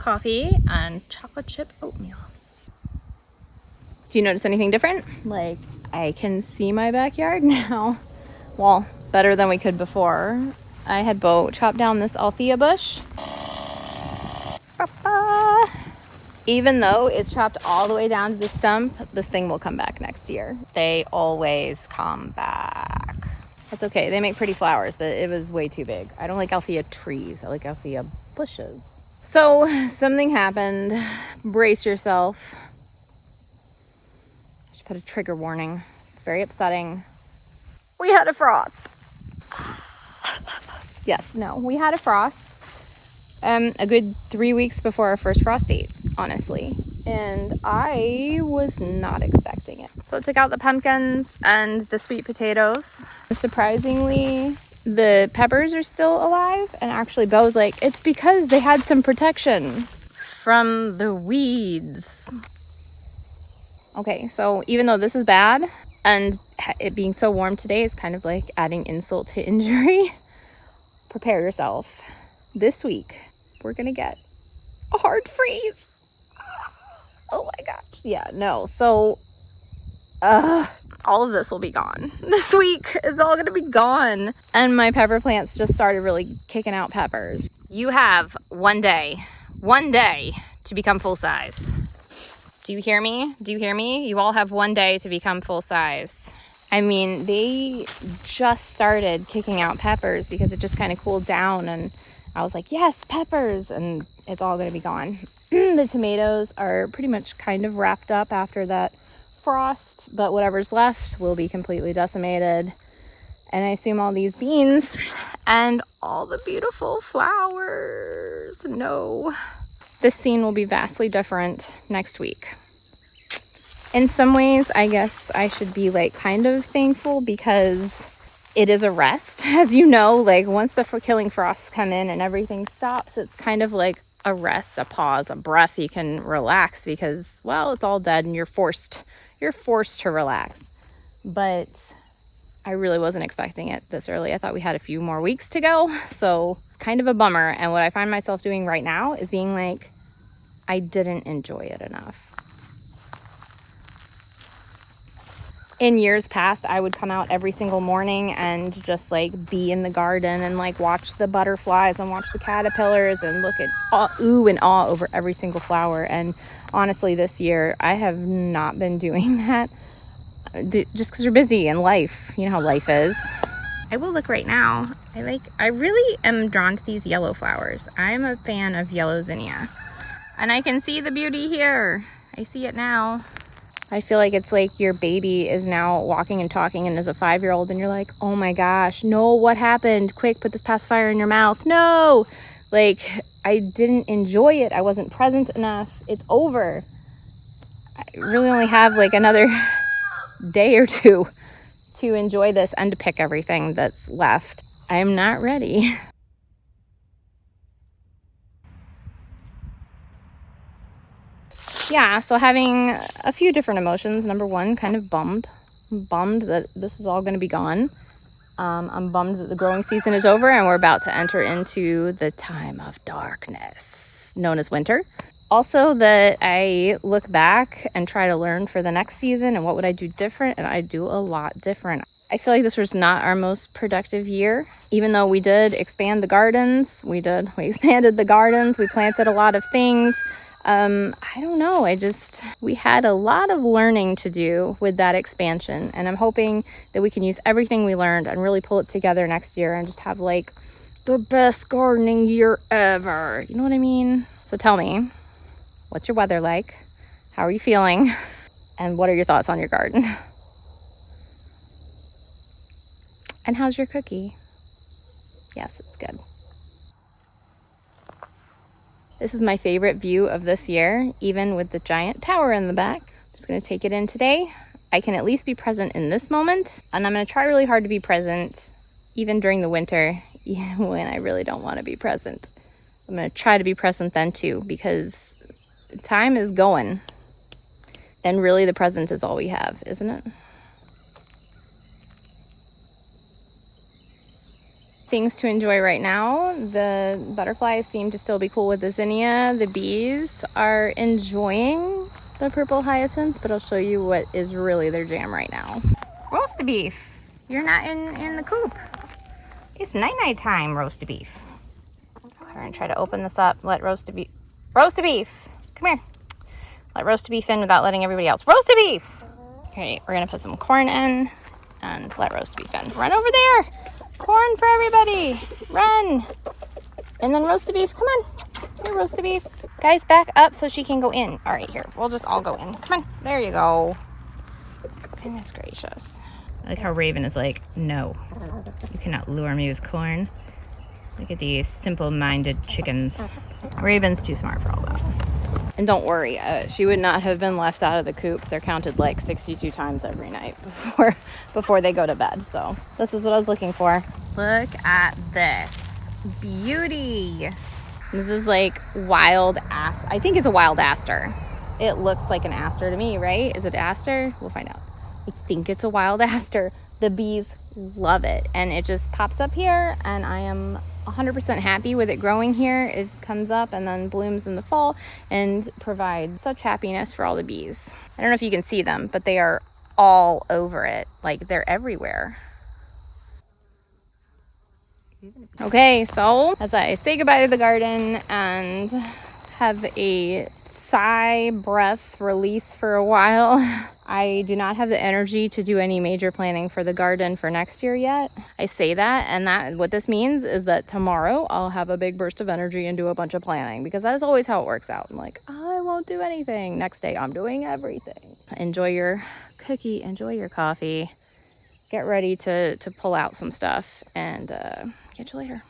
coffee and chocolate chip oatmeal. Do you notice anything different? Like, I can see my backyard now. Well, better than we could before. I had Bo chop down this Althea bush. Even though it's chopped all the way down to the stump, this thing will come back next year. They always come back. That's okay. They make pretty flowers, but it was way too big. I don't like Althea trees. I like Althea bushes. So something happened. Brace yourself. I should put a trigger warning. It's very upsetting. We had a frost. Yes, no, we had a frost. A good 3 weeks before our first frost date, honestly. And I was not expecting it. So I took out the pumpkins and the sweet potatoes. Surprisingly, the peppers are still alive. And actually, Bo's like, it's because they had some protection from the weeds. Okay, so even though this is bad, and it being so warm today is kind of like adding insult to injury, prepare yourself. This week, we're gonna get a hard freeze. Oh my gosh. Yeah, no. So, all of this will be gone. This week is all gonna be gone. And my pepper plants just started really kicking out peppers. You have one day to become full size. Do you hear me? Do you hear me? You all have one day to become full size. I mean, they just started kicking out peppers because it just kind of cooled down, and I was like, yes, peppers, and it's all going to be gone. The tomatoes are pretty much kind of wrapped up after that frost, but whatever's left will be completely decimated. And I assume all these beans and all the beautiful flowers. No. This scene will be vastly different next week. In some ways, I guess I should be like kind of thankful because it is a rest. As you know, like once the killing frosts come in and everything stops, it's kind of like a rest, a pause, a breath. You can relax because, well, it's all dead and you're forced to relax. But I really wasn't expecting it this early. I thought we had a few more weeks to go. So kind of a bummer. And what I find myself doing right now is being like, I didn't enjoy it enough. In years past, I would come out every single morning and just like be in the garden and like watch the butterflies and watch the caterpillars and look at ooh and awe over every single flower. And honestly, this year I have not been doing that just because we're busy in life. You know how life is. I will look right now. I really am drawn to these yellow flowers. I'm a fan of yellow zinnia. And I can see the beauty here. I see it now. I feel like it's like your baby is now walking and talking and is a 5-year-old and you're like, oh my gosh, no, what happened? Quick, put this pacifier in your mouth. No, like I didn't enjoy it. I wasn't present enough. It's over. I really only have like another day or two to enjoy this and to pick everything that's left. I'm not ready. Yeah, so having a few different emotions. Number one, kind of bummed that this is all going to be gone. I'm bummed that the growing season is over and we're about to enter into the time of darkness, known as winter. Also that I look back and try to learn for the next season and what would I do different, and I do a lot different. I feel like this was not our most productive year, even though we did expand the gardens. We expanded the gardens. We planted a lot of things. I don't know. We had a lot of learning to do with that expansion. And I'm hoping that we can use everything we learned and really pull it together next year and just have like the best gardening year ever. You know what I mean? So tell me, what's your weather like? How are you feeling? And what are your thoughts on your garden? And how's your cookie? Yes, it's good. This is my favorite view of this year, even with the giant tower in the back. I'm just going to take it in today. I can at least be present in this moment, and I'm going to try really hard to be present even during the winter, even when I really don't want to be present. I'm going to try to be present then too, because time is going, and really the present is all we have, isn't it? things to enjoy right now. The butterflies seem to still be cool with the zinnia. The bees are enjoying the purple hyacinth, but I'll show you what is really their jam right now. Roast beef, you're not in the coop. It's night time, roast beef. We're gonna try to open this up, let roast beef, come here. Let roast beef in without letting everybody else. Roast beef! Okay, we're gonna put some corn in and let roast beef in. Run over there! Corn for everybody! Run! And then roast beef, come on. Here, roast beef. Guys, back up so she can go in. All right, here, we'll just all go in. Come on, there you go. Goodness gracious. I like how Raven is like, no, you cannot lure me with corn. Look at these simple-minded chickens. Raven's too smart for all that. And don't worry, she would not have been left out of the coop. They're counted like 62 times every night before they go to bed. So this is what I was looking for. Look at this beauty. This is like wild aster. I think it's a wild aster. It looks like an aster to me, right? Is it aster? We'll find out. I think it's a wild aster. The bees love it, and it just pops up here, and I am 100% happy with it growing here. It comes up and then blooms in the fall and provides such happiness for all the bees. I don't know if you can see them, but they are all over it. Like, they're everywhere. Okay, so as I say goodbye to the garden and have a sigh breath release for a while, I do not have the energy to do any major planning for the garden for next year yet. I say that, and what this means is that tomorrow I'll have a big burst of energy and do a bunch of planning, because that is always how it works out. I'm like, I won't do anything. Next day I'm doing everything. Enjoy your cookie, enjoy your coffee, get ready to pull out some stuff, and catch you later.